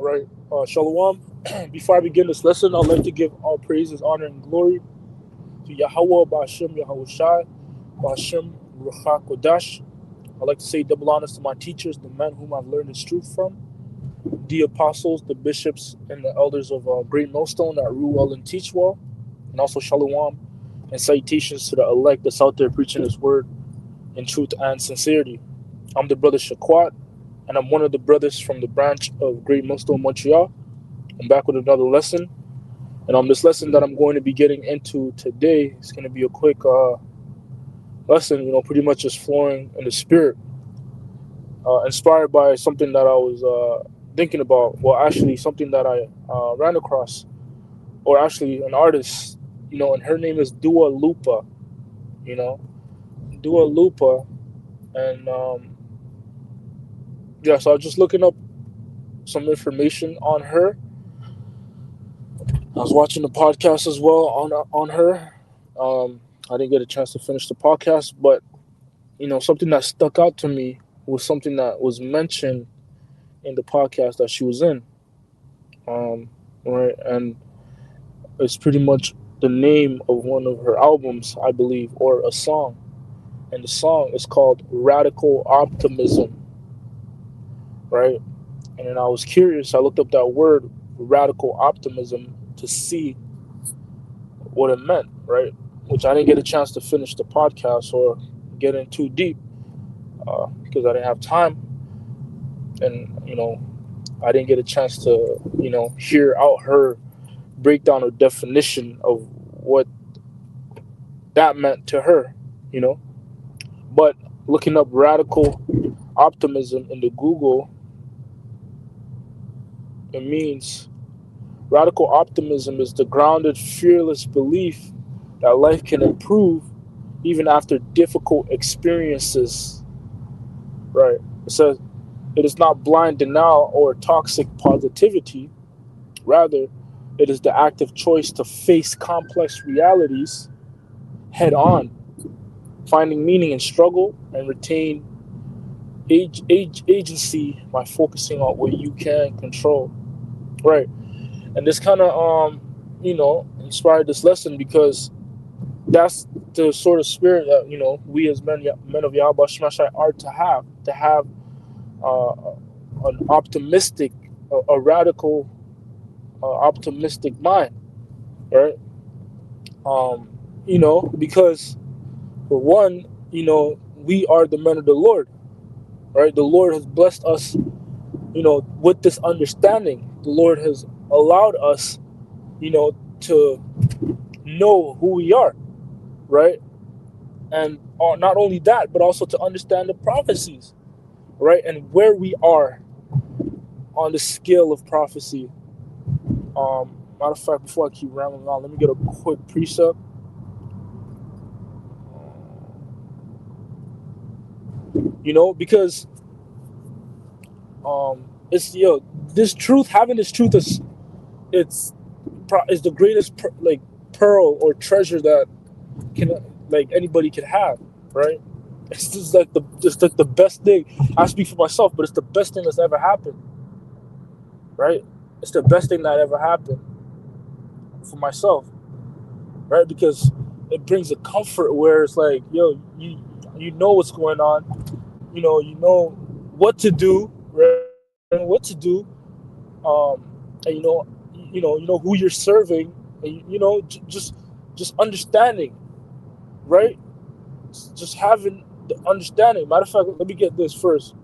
All right, Shalom. Before I begin this lesson, I'd like to give all praises, honor, and glory to Yahweh, Ba'ashem, Yahweh Shai, Ba'ashem, Ruach Kodash. I'd like to say double honors to my teachers, the men whom I've learned this truth from, the apostles, the bishops, and the elders of Great Millstone that rule well and teach well, and also Shalom and salutations to the elect that's out there preaching His word in truth and sincerity. I'm the brother Shaquat, and I'm one of the brothers from the branch of Great Millstone, Montreal. I'm back with another lesson, and on this lesson that I'm going to be getting into today, it's going to be a quick lesson, pretty much just flowing in the spirit, inspired by something that I was thinking about. Well, actually, something that I ran across, or actually an artist, and her name is Dua Lupa, you know, Dua Lupa, and yeah, so I was just looking up some information on her. I was watching the podcast as well on her. I didn't get a chance to finish the podcast, but something that stuck out to me was something that was mentioned in the podcast that she was in. Right, and it's pretty much the name of one of her albums, I believe, or a song, and the song is called "Radical Optimism." Right, and then I was curious. I looked up that word, radical optimism, to see what it meant, right? Which I didn't get a chance to finish the podcast or get in too deep because I didn't have time, and I didn't get a chance to hear out her breakdown or definition of what that meant to her, you know. But looking up radical optimism into Google, it means radical optimism is the grounded, fearless belief that life can improve even after difficult experiences. Right. It says it is not blind denial or toxic positivity. Rather, it is the active choice to face complex realities head on, finding meaning in struggle and retain agency by focusing on what you can control. Right. And this kind of inspired this lesson because that's the sort of spirit that we as men of Yahweh Shemashai are to have uh, an optimistic, a radical, optimistic mind, right? Because for one, we are the men of the Lord, right? The Lord has blessed us, with this understanding. The Lord has allowed us, to know who we are, right? And not only that, but also to understand the prophecies, right? And where we are on the scale of prophecy. Matter of fact, before I keep rambling on, let me get a quick precept. Because it's this truth, having this truth is the greatest pearl or treasure that can anybody can have, right? It's just like the best thing. I speak for myself, but it's the best thing that's ever happened, right? It's the best thing that ever happened for myself, right? Because it brings a comfort where it's like, you know what's going on, you know what to do, right? What to do, and you know who you're serving, and just understanding, right? Just having the understanding. Matter of fact, let me get this first,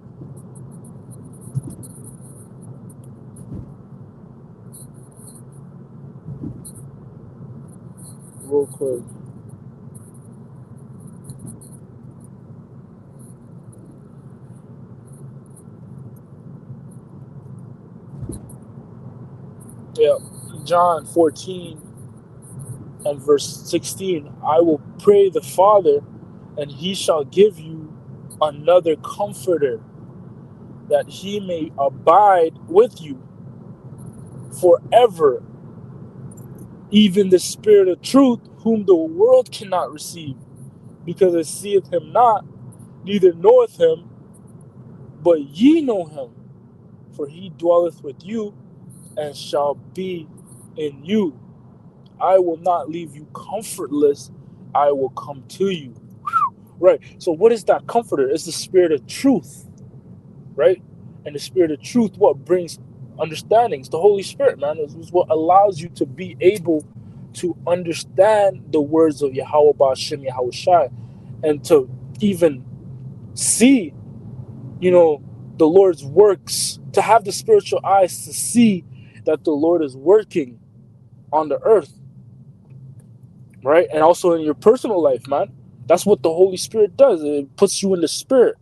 real quick. Yeah, John 14 and verse 16. I will pray the Father, and He shall give you another Comforter, that He may abide with you forever, even the Spirit of truth, whom the world cannot receive, because it seeth Him not, neither knoweth Him, but ye know Him, for He dwelleth with you and shall be in you. I will not leave you comfortless. I will come to you. Right. So what is that comforter? It's the spirit of truth, right? And the spirit of truth, what brings understanding? It's the Holy Spirit, man. It's what allows you to be able to understand the words of Yahweh Ba'ashem Yahweh Shai, and to even see, you know, the Lord's works, to have the spiritual eyes to see that the Lord is working on the earth, right? And also in your personal life, man. That's what the Holy Spirit does. It puts you in the spirit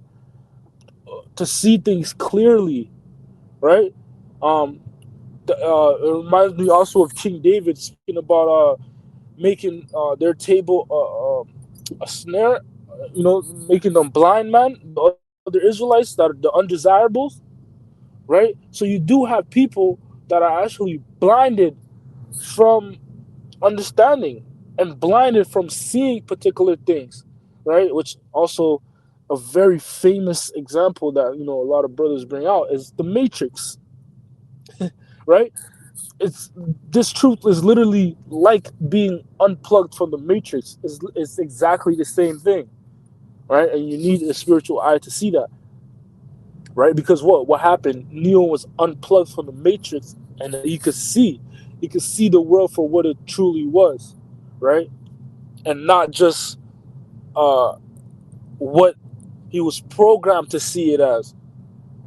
to see things clearly, right? Um, it reminds me also of King David speaking about making their table a snare, making them blind, man. The other Israelites that are the undesirables, right? So you do have people that are actually blinded from understanding and blinded from seeing particular things, right? Which also a very famous example that a lot of brothers bring out is the Matrix, right? It's This truth is literally like being unplugged from the Matrix. It's exactly the same thing, right? And you need a spiritual eye to see that, right? Because what happened? Neo was unplugged from the Matrix, and he could see the world for what it truly was, right? And not just uh, what he was programmed to see it as,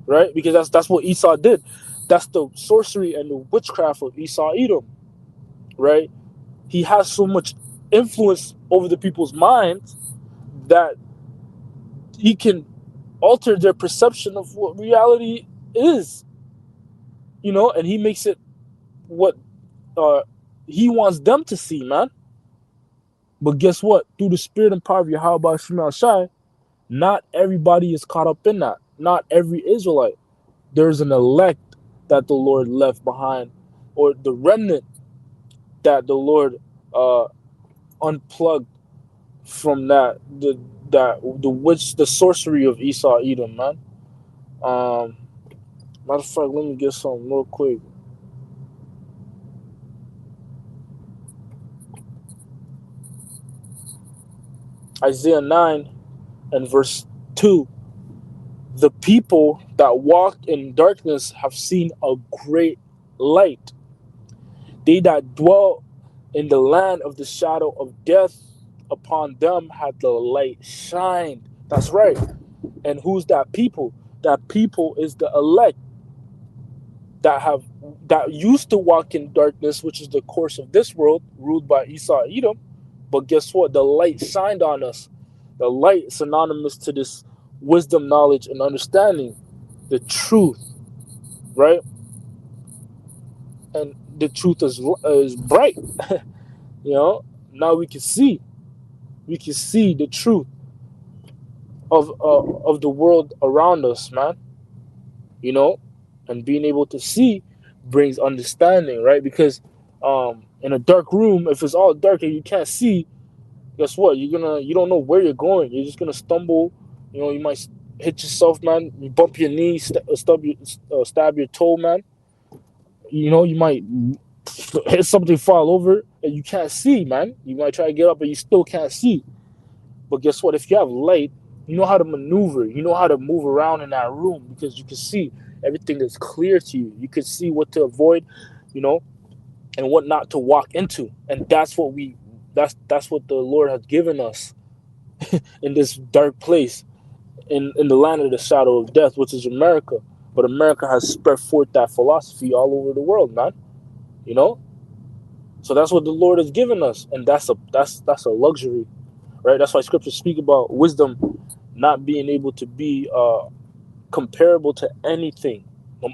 right? Because that's what Esau did. That's the sorcery and the witchcraft of Esau Edom, right? He has so much influence over the people's minds that he can alter their perception of what reality is, and he makes it what uh, he wants them to see, man. But guess what? Through the spirit and power of Yahweh Shema Shai, not everybody is caught up in that. Not every Israelite. There's an elect that the Lord left behind, or the remnant that the Lord uh, unplugged from the sorcery of Esau Edom, man. Um, Matter of fact, let me get some real quick. Isaiah 9 and verse 2. The people that walk in darkness have seen a great light. They that dwell in the land of the shadow of death, upon them had the light shined. That's right. And who's that people? That people is the elect that used to walk in darkness, which is the course of this world, ruled by Esau Edom. But guess what? The light shined on us. The light synonymous to this wisdom, knowledge, and understanding, the truth, right? And the truth is bright. Now we can see the truth of the world around us, man. You know, and being able to see brings understanding, right? Because in a dark room, if it's all dark and you can't see, guess what? You don't know where you're going. You're just gonna stumble. You might hit yourself, man. You bump your knee, stab your toe, man. You might hit something, fall over, and you can't see, man. You might try to get up, and you still can't see. But guess what? If you have light, you know how to maneuver. You know how to move around in that room because you can see everything is clear to you. You can see what to avoid, you know, and what not to walk into. And that's what the Lord has given us in this dark place, in the land of the shadow of death, which is America. But America has spread forth that philosophy all over the world, man. You know? So that's what the Lord has given us. And that's a luxury, right? That's why scriptures speak about wisdom not being able to be comparable to anything,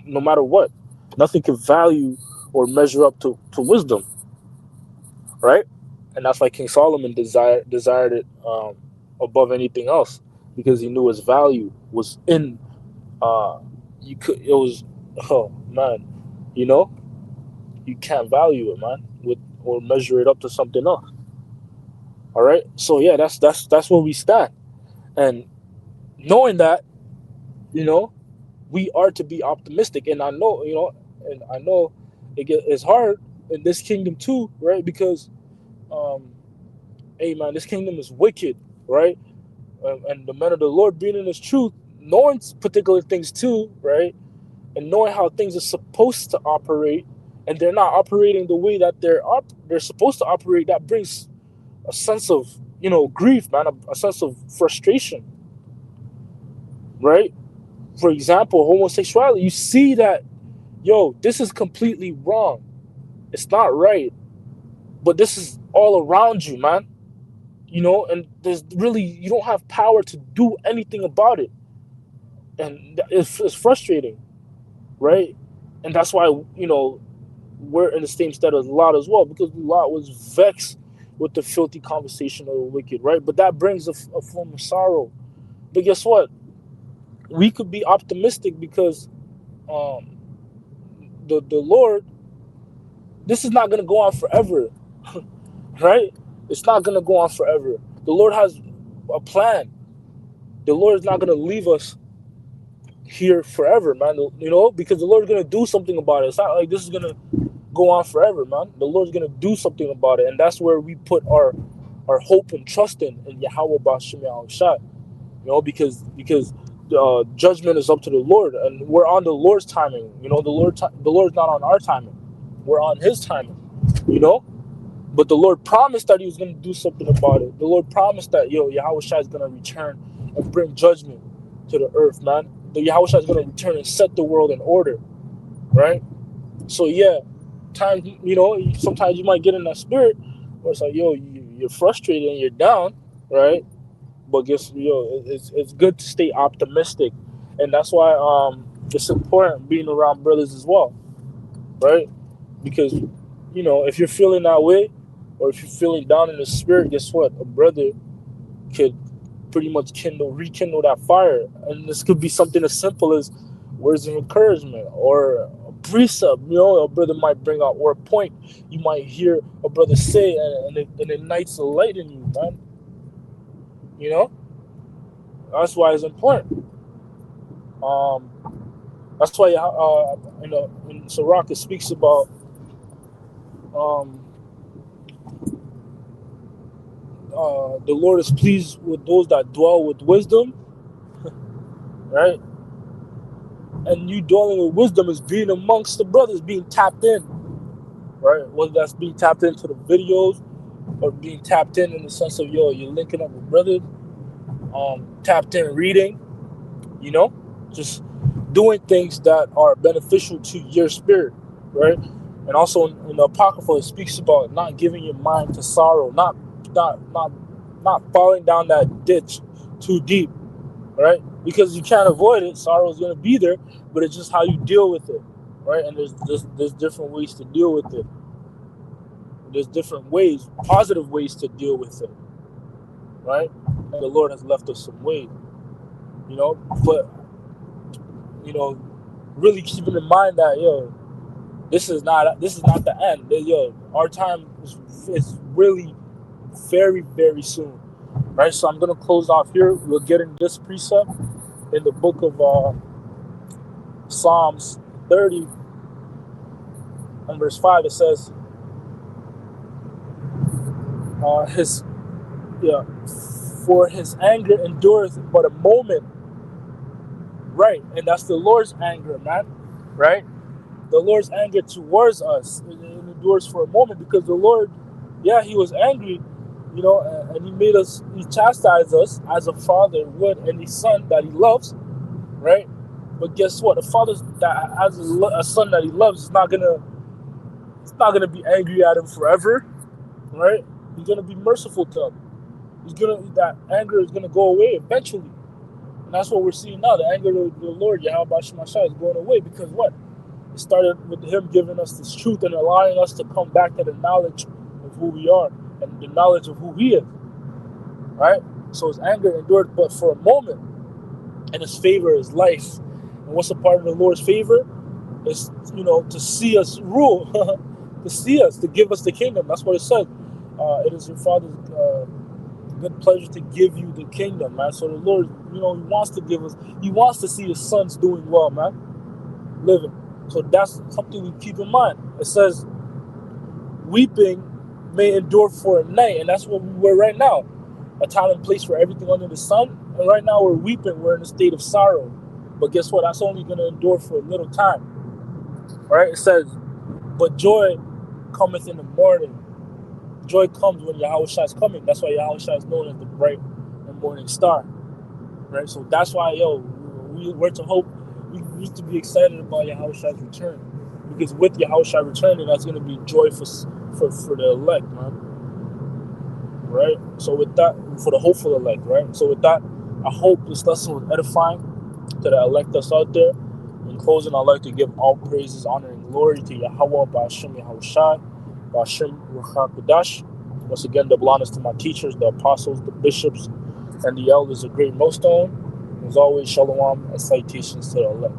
no matter what. Nothing can value or measure up to wisdom, right? And that's why King Solomon desired it above anything else, because he knew his value was in you could it was oh man, you know you can't value it, man, with or measure it up to something else. All right, so yeah, that's where we stand, and knowing that, you know we are to be optimistic. And I know, and I know It's hard in this kingdom too, right? Because um, hey man, this kingdom is wicked, right? And the men of the Lord being in His truth, knowing particular things too, right? And knowing how things are supposed to operate, and they're not operating the way that they're supposed to operate. That brings a sense of grief, man, a sense of frustration, right? For example, homosexuality. You see that, this is completely wrong. It's not right, but this is all around you, man. And there's really you don't have power to do anything about it, and it's frustrating, right? And that's why we're in the same state as Lot as well, because Lot was vexed with the filthy conversation of the wicked, right? But that brings a form of sorrow. But guess what? We could be optimistic because um, the Lord, this is not going to go on forever, right? It's not going to go on forever. The Lord has a plan. The Lord is not going to leave us here forever, man. Because the Lord's going to do something about it. It's not like this is going to go on forever, man. The Lord's going to do something about it. And that's where we put our hope and trust in Yahweh Bashim Shai. Because judgment is up to the Lord, and we're on the Lord's timing. The Lord's not on our timing. We're on His timing. You know, but the Lord promised that He was going to do something about it. The Lord promised that Yahweh Shai is going to return and bring judgment to the earth, man. The Yahweh Shai is going to return and set the world in order, right? So yeah, sometimes you might get in that spirit where it's like, you're frustrated and you're down, right? But it's good to stay optimistic, and that's why it's important being around brothers as well, right? Because if you're feeling that way, or if you're feeling down in the spirit, guess what? A brother could pretty much rekindle that fire, and this could be something as simple as words of encouragement or a precept. A brother might bring out, or a point you might hear a brother say, and it ignites a light in you, man. That's why it's important. That's why in Sirach it speaks about the Lord is pleased with those that dwell with wisdom, right? And you dwelling with wisdom is being amongst the brothers, being tapped in, right? Whether that's being tapped into the videos or being tapped in the sense of you're linking up with brothers, tapped in reading, just doing things that are beneficial to your spirit, right? And also in the Apocrypha, it speaks about not giving your mind to sorrow, not falling down that ditch too deep, right? Because you can't avoid it. Sorrow is going to be there, but it's just how you deal with it, right? And there's different ways to deal with it. There's different ways, positive ways to deal with it, right? And the Lord has left us some ways, but really keeping in mind that this is not the end. Our time is really very, very soon, right? So I'm gonna close off here. We'll get in this precept in the book of Psalms 30 and verse 5. It says, for His anger endureth but a moment, right? And that's the Lord's anger, man, right? The Lord's anger towards us, it endures for a moment, because the Lord, He was angry, and He chastised us as a father would any son that He loves, right? But guess what? A father that has a son that he loves is not gonna be angry at him forever, right? He's gonna be merciful to him. That anger is gonna go away eventually, and that's what we're seeing now. The anger of the Lord Yahweh Shemashai is going away, because what? It started with Him giving us this truth and allowing us to come back to the knowledge of who we are and the knowledge of who He is, right? So His anger endured but for a moment, and His favor is life. And what's a part of the Lord's favor? Is to see us rule, to see us, to give us the kingdom. That's what it says. It is your Father's good pleasure to give you the kingdom, man. So the Lord, He wants to give us. He wants to see His sons doing well, man, living. So that's something we keep in mind. It says, weeping may endure for a night, and that's what we were right now. A time and place for everything under the sun. And right now we're weeping, we're in a state of sorrow. But guess what? That's only going to endure for a little time. Right? It says, but joy cometh in the morning. Joy comes when Yahushua is coming. That's why Yahushua is known as the bright and morning star. Right? So that's why, we're to hope. We used to be excited about Yahushua's return. Because with Yahushua returning, that's going to be joy for the elect, man. Right? So with that, for the hopeful elect, right? So with that, I hope this lesson was edifying to the elect us out there. In closing, I'd like to give all praises, honor, and glory to Yahweh, Ba'ashem Yahushai, Ba'ashem Ruach HaKodesh. Once again, double honors to my teachers, the apostles, the bishops, and the elders of Great Millstone. As always, shalom and citations to the elect.